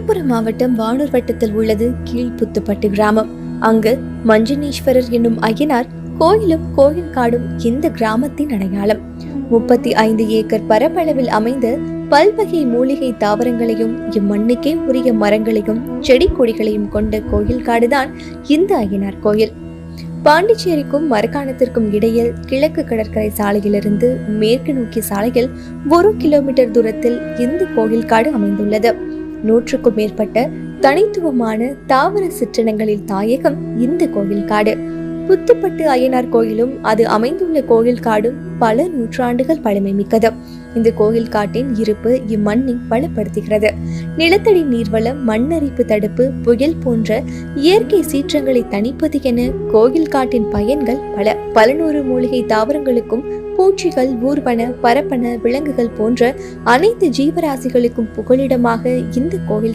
விழுப்புரம் மாவட்டம் வானூர் வட்டத்தில் உள்ளது கீழ்புத்துப்பட்டு கிராமம். அங்கு மஞ்சனேஸ்வரர் என்னும் ஐயனார் கோயிலும் கோயில் காடும் இந்த கிராமத்தின் அடையாளம். 35 ஏக்கர் பரப்பளவில் அமைந்த பல்வகை மூலிகை தாவரங்களையும் இம்மண்ணுக்கே உரிய மரங்களையும் செடி கொடிகளையும் கொண்ட கோயில் காடுதான் இந்த ஐயனார் கோயில். பாண்டிச்சேரிக்கும் மரக்காணத்திற்கும் இடையில் கிழக்கு கடற்கரை சாலையிலிருந்து மேற்கு நோக்கிய சாலையில் 1 கிலோமீட்டர் தூரத்தில் இந்த கோயில் காடு அமைந்துள்ளது. 100க்கும் மேற்பட்ட தனித்துவமான தாவர சிற்றினங்களில் தாயகம் இந்த கோயில் காடு. புத்துப்பட்டு ஐயனார் கோயிலும் அது அமைந்துள்ள கோயில் காடும் பல நூற்றாண்டுகள் பழமை மிக்கது. இந்த கோயில் காட்டின் இருப்பு இம்மண்ணை பலப்படுத்துகிறது. நிலத்தடி நீர்வளம், மண்ணரிப்பு தடுப்பு, புயல் போன்ற இயற்கை சீற்றங்களை தணிப்பது என கோயில் காட்டின் பயன்கள் பல நூறு மூலிகை தாவரங்களுக்கும் பூச்சிகள், ஊர்வன, பரப்பன, விலங்குகள் போன்ற அனைத்து ஜீவராசிகளுக்கும் புகலிடமாக இந்த கோயில்